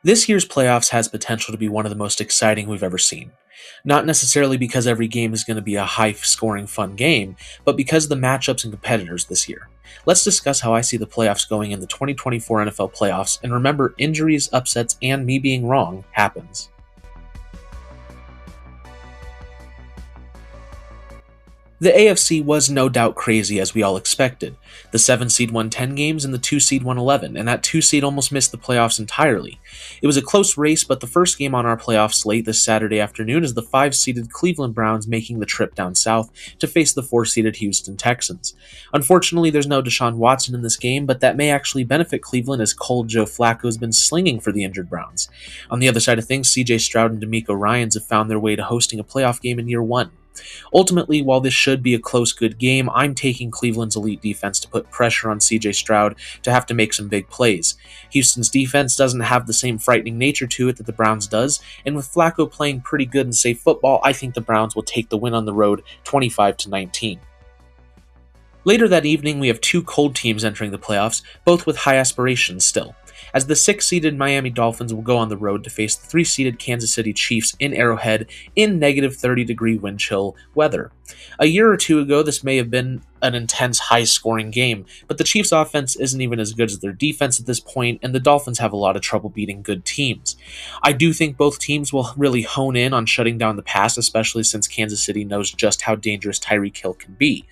This year's playoffs has potential to be one of the most exciting we've ever seen. Not necessarily because every game is going to be a high scoring, fun game, but because of the matchups and competitors this year. Let's discuss how I see the playoffs going in the 2024 NFL playoffs, and remember, injuries, upsets, and me being wrong happens. The AFC was no doubt crazy as we all expected. The 7 seed won 10 games and the 2 seed won 11, and that 2 seed almost missed the playoffs entirely. It was a close race, but the first game on our playoff slate this Saturday afternoon is the 5 seeded Cleveland Browns making the trip down south to face the 4 seeded Houston Texans. Unfortunately, there's no Deshaun Watson in this game, but that may actually benefit Cleveland as cold Joe Flacco has been slinging for the injured Browns. On the other side of things, CJ Stroud and DeMeco Ryans have found their way to hosting a playoff game in year 1. Ultimately, while this should be a close, good game, I'm taking Cleveland's elite defense to put pressure on CJ Stroud to have to make some big plays. Houston's defense doesn't have the same frightening nature to it that the Browns does, and with Flacco playing pretty good and safe football, I think the Browns will take the win on the road 25-19. Later that evening, we have two cold teams entering the playoffs, both with high aspirations still, as the 6-seeded Miami Dolphins will go on the road to face the 3-seeded Kansas City Chiefs in Arrowhead in negative 30-degree wind chill weather. A year or two ago, this may have been an intense, high-scoring game, but the Chiefs' offense isn't even as good as their defense at this point, and the Dolphins have a lot of trouble beating good teams. I do think both teams will really hone in on shutting down the pass, especially since Kansas City knows just how dangerous Tyreek Hill can be.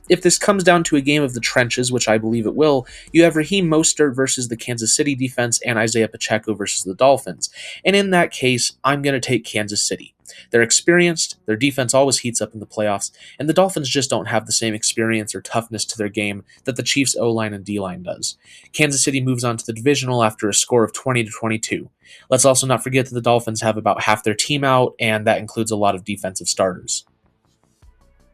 If this comes down to a game of the trenches, which I believe it will, you have Raheem Mostert versus the Kansas City defense and Isaiah Pacheco versus the Dolphins, and in that case, I'm going to take Kansas City. They're experienced, their defense always heats up in the playoffs, and the Dolphins just don't have the same experience or toughness to their game that the Chiefs' O-line and D-line does. Kansas City moves on to the divisional after a score of 20-22. Let's also not forget that the Dolphins have about half their team out, and that includes a lot of defensive starters.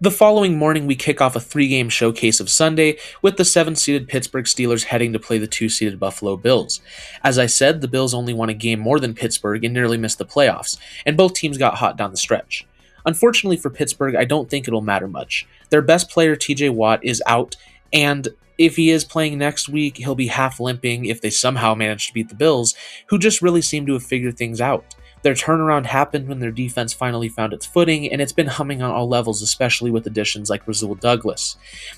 The following morning, we kick off a 3-game showcase of Sunday with the 7-seeded Pittsburgh Steelers heading to play the 2-seeded Buffalo Bills. As I said, the Bills only won a game more than Pittsburgh and nearly missed the playoffs, and both teams got hot down the stretch. Unfortunately for Pittsburgh, I don't think it'll matter much. Their best player, TJ Watt, is out, and if he is playing next week, he'll be half limping if they somehow manage to beat the Bills, who just really seem to have figured things out. Their turnaround happened when their defense finally found its footing, and it's been humming on all levels, especially with additions like Rasul Douglas.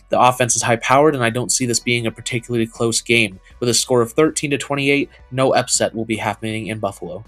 The offense is high-powered, and I don't see this being a particularly close game. With a score of 13-28, no upset will be happening in Buffalo.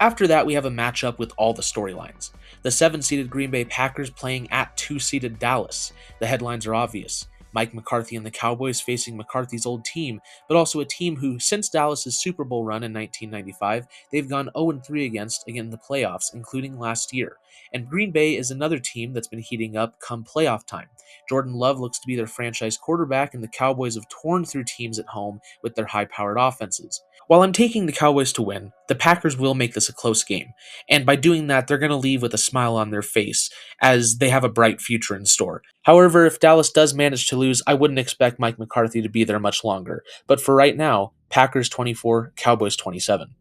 After that, we have a matchup with all the storylines. The 7-seeded Green Bay Packers playing at 2-seeded Dallas. The headlines are obvious. Mike McCarthy and the Cowboys facing McCarthy's old team, but also a team who, since Dallas's Super Bowl run in 1995, they've gone 0-3 against in the playoffs, including last year. And Green Bay is another team that's been heating up come playoff time. Jordan Love looks to be their franchise quarterback, and the Cowboys have torn through teams at home with their high-powered offenses. While I'm taking the Cowboys to win, the Packers will make this a close game, and by doing that, they're going to leave with a smile on their face, as they have a bright future in store. However, if Dallas does manage to lose, I wouldn't expect Mike McCarthy to be there much longer, but for right now, Packers 24, Cowboys 27.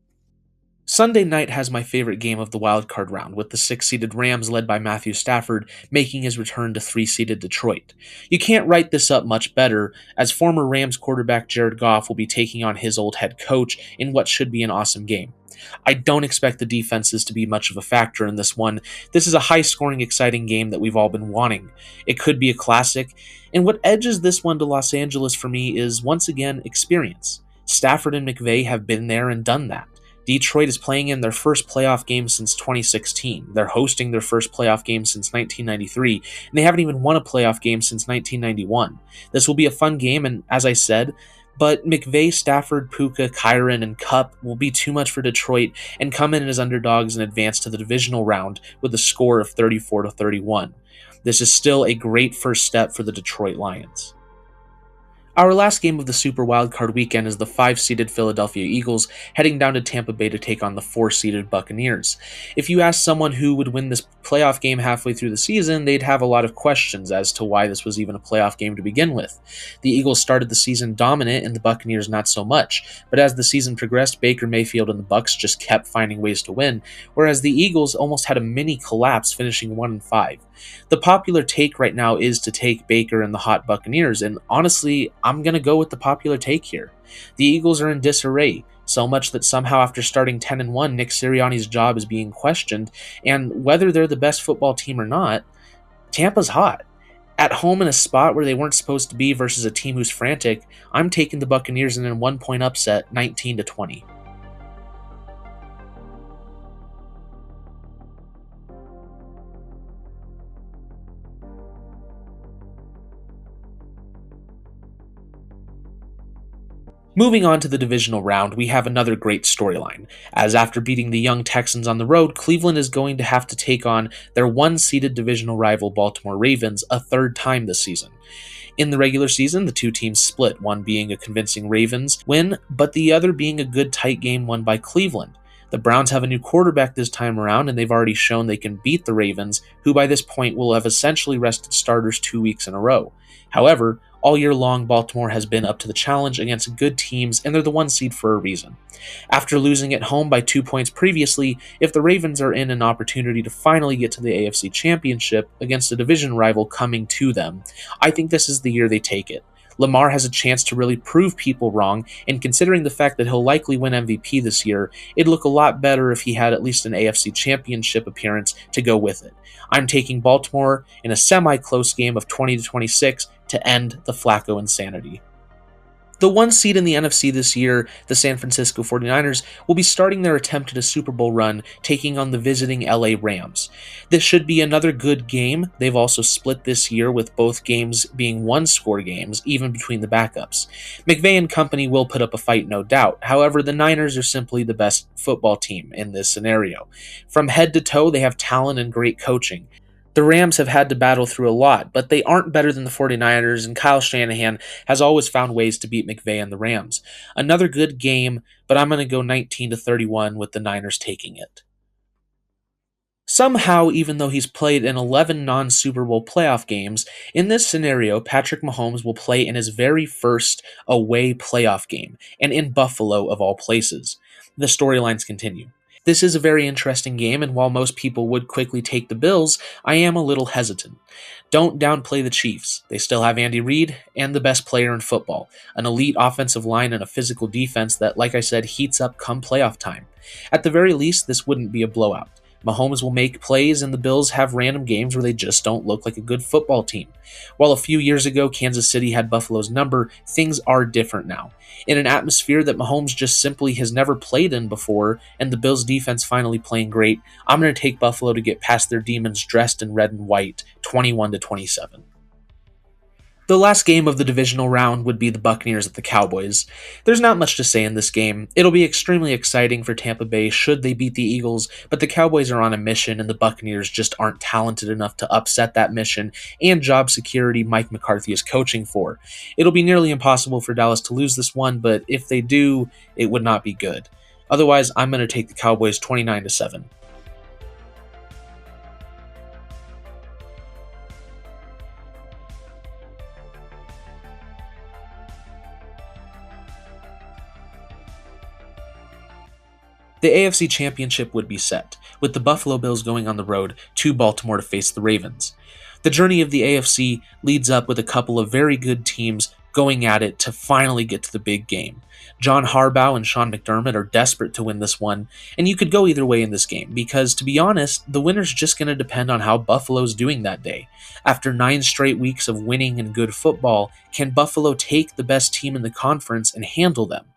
Sunday night has my favorite game of the wildcard round, with the 6-seeded Rams led by Matthew Stafford making his return to 3-seeded Detroit. You can't write this up much better, as former Rams quarterback Jared Goff will be taking on his old head coach in what should be an awesome game. I don't expect the defenses to be much of a factor in this one. This is a high-scoring, exciting game that we've all been wanting. It could be a classic, and what edges this one to Los Angeles for me is, once again, experience. Stafford and McVay have been there and done that. Detroit is playing in their first playoff game since 2016. They're hosting their first playoff game since 1993, and they haven't even won a playoff game since 1991. This will be a fun game, and as I said, but McVay, Stafford, Puka, Kyren, and Kupp will be too much for Detroit and come in as underdogs and advance to the divisional round with a score of 34-31. This is still a great first step for the Detroit Lions. Our last game of the Super Wildcard weekend is the 5-seeded Philadelphia Eagles heading down to Tampa Bay to take on the 4-seeded Buccaneers. If you ask someone who would win this playoff game halfway through the season, they'd have a lot of questions as to why this was even a playoff game to begin with. The Eagles started the season dominant and the Buccaneers not so much, but as the season progressed, Baker Mayfield and the Bucs just kept finding ways to win, whereas the Eagles almost had a mini collapse, finishing 1-5. The popular take right now is to take Baker and the hot Buccaneers, and honestly, I'm going to go with the popular take here. The Eagles are in disarray, so much that somehow after starting 10-1, Nick Sirianni's job is being questioned, and whether they're the best football team or not, Tampa's hot. At home in a spot where they weren't supposed to be versus a team who's frantic, I'm taking the Buccaneers in a 1-point upset, 19-20. Moving on to the divisional round, we have another great storyline, as after beating the young Texans on the road, Cleveland is going to have to take on their one-seeded divisional rival Baltimore Ravens a third time this season. In the regular season, the two teams split, one being a convincing Ravens win, but the other being a good tight game won by Cleveland. The Browns have a new quarterback this time around, and they've already shown they can beat the Ravens, who by this point will have essentially rested starters 2 weeks in a row. However, all year long, Baltimore has been up to the challenge against good teams, and they're the one seed for a reason. After losing at home by 2 points previously, if the Ravens are in an opportunity to finally get to the AFC Championship against a division rival coming to them, I think this is the year they take it. Lamar has a chance to really prove people wrong, and considering the fact that he'll likely win MVP this year, it'd look a lot better if he had at least an AFC Championship appearance to go with it. I'm taking Baltimore in a semi-close game of 20-26 to end the Flacco insanity. The one seed in the NFC this year, the San Francisco 49ers, will be starting their attempt at a Super Bowl run, taking on the visiting LA Rams. This should be another good game. They've also split this year, with both games being one-score games, even between the backups. McVay and company will put up a fight, no doubt. However, the Niners are simply the best football team in this scenario. From head to toe, they have talent and great coaching. The Rams have had to battle through a lot, but they aren't better than the 49ers, and Kyle Shanahan has always found ways to beat McVay and the Rams. Another good game, but I'm going to go 19-31 with the Niners taking it. Somehow, even though he's played in 11 non-Super Bowl playoff games, in this scenario, Patrick Mahomes will play in his very first away playoff game, and in Buffalo of all places. The storylines continue. This is a very interesting game, and while most people would quickly take the Bills, I am a little hesitant. Don't downplay the Chiefs. They still have Andy Reid and the best player in football, an elite offensive line and a physical defense that, like I said, heats up come playoff time. At the very least, this wouldn't be a blowout. Mahomes will make plays, and the Bills have random games where they just don't look like a good football team. While a few years ago Kansas City had Buffalo's number, things are different now. In an atmosphere that Mahomes just simply has never played in before, and the Bills' defense finally playing great, I'm going to take Buffalo to get past their demons dressed in red and white, 21-27. The last game of the divisional round would be the Buccaneers at the Cowboys. There's not much to say in this game. It'll be extremely exciting for Tampa Bay should they beat the Eagles, but the Cowboys are on a mission and the Buccaneers just aren't talented enough to upset that mission and job security Mike McCarthy is coaching for. It'll be nearly impossible for Dallas to lose this one, but if they do, it would not be good. Otherwise, I'm going to take the Cowboys 29-7. The AFC Championship would be set, with the Buffalo Bills going on the road to Baltimore to face the Ravens. The journey of the AFC leads up with a couple of very good teams going at it to finally get to the big game. John Harbaugh and Sean McDermott are desperate to win this one, and you could go either way in this game, because to be honest, the winner's just going to depend on how Buffalo's doing that day. After 9 straight weeks of winning and good football, can Buffalo take the best team in the conference and handle them?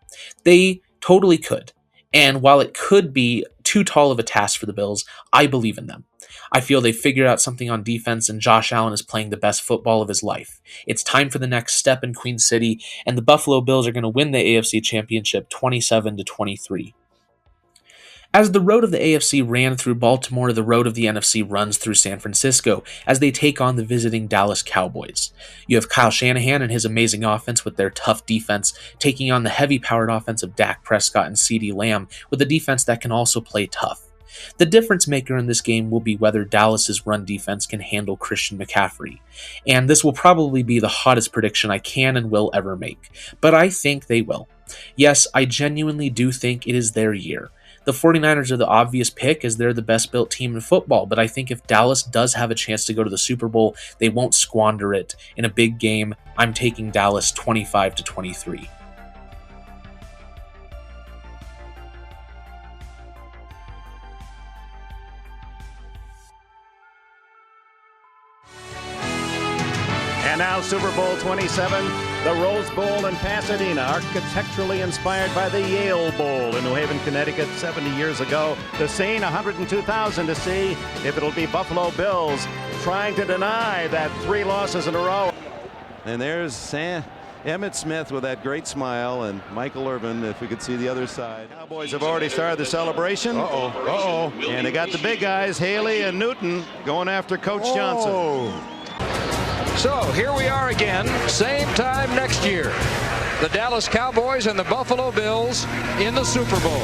They totally could. And while it could be too tall of a task for the Bills, I believe in them. I feel they've figured out something on defense, and Josh Allen is playing the best football of his life. It's time for the next step in Queen City, and the Buffalo Bills are going to win the AFC Championship 27-23. As the road of the AFC ran through Baltimore, the road of the NFC runs through San Francisco as they take on the visiting Dallas Cowboys. You have Kyle Shanahan and his amazing offense with their tough defense, taking on the heavy-powered offense of Dak Prescott and CeeDee Lamb with a defense that can also play tough. The difference maker in this game will be whether Dallas's run defense can handle Christian McCaffrey, and this will probably be the hottest prediction I can and will ever make, but I think they will. Yes, I genuinely do think it is their year. The 49ers are the obvious pick as they're the best built team in football, but I think if Dallas does have a chance to go to the Super Bowl, they won't squander it in a big game. I'm taking Dallas 25-23. And now Super Bowl 27, the Rose Bowl in Pasadena, architecturally inspired by the Yale Bowl in New Haven, Connecticut 70 years ago. The scene, 102,000 to see if it'll be Buffalo Bills trying to deny that 3 losses in a row. And there's Emmitt Smith with that great smile, and Michael Irvin, if we could see the other side. Cowboys have already started the celebration. And they got the big guys, Haley and Newton, going after Coach Johnson. So here we are again, same time next year. The Dallas Cowboys and the Buffalo Bills in the Super Bowl.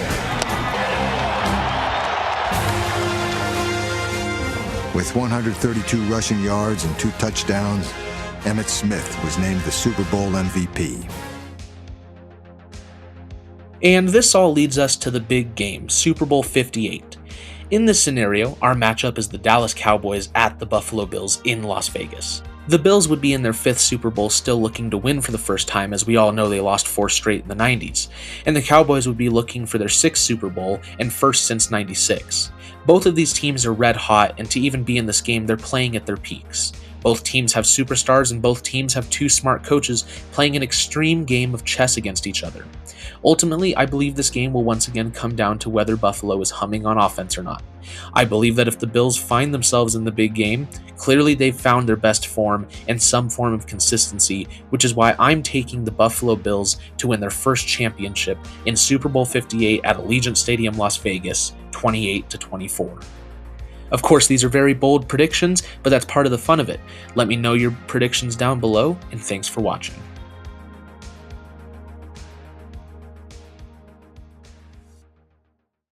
With 132 rushing yards and 2 touchdowns, Emmitt Smith was named the Super Bowl MVP. And this all leads us to the big game, Super Bowl 58. In this scenario, our matchup is the Dallas Cowboys at the Buffalo Bills in Las Vegas. The Bills would be in their 5th Super Bowl, still looking to win for the first time, as we all know they lost 4 straight in the 90s, and the Cowboys would be looking for their 6th Super Bowl and first since 96. Both of these teams are red hot, and to even be in this game, they're playing at their peaks. Both teams have superstars, and both teams have 2 smart coaches playing an extreme game of chess against each other. Ultimately, I believe this game will once again come down to whether Buffalo is humming on offense or not. I believe that if the Bills find themselves in the big game, clearly they've found their best form and some form of consistency, which is why I'm taking the Buffalo Bills to win their first championship in Super Bowl 58 at Allegiant Stadium, Las Vegas, 28-24. Of course, these are very bold predictions, but that's part of the fun of it. Let me know your predictions down below, and thanks for watching.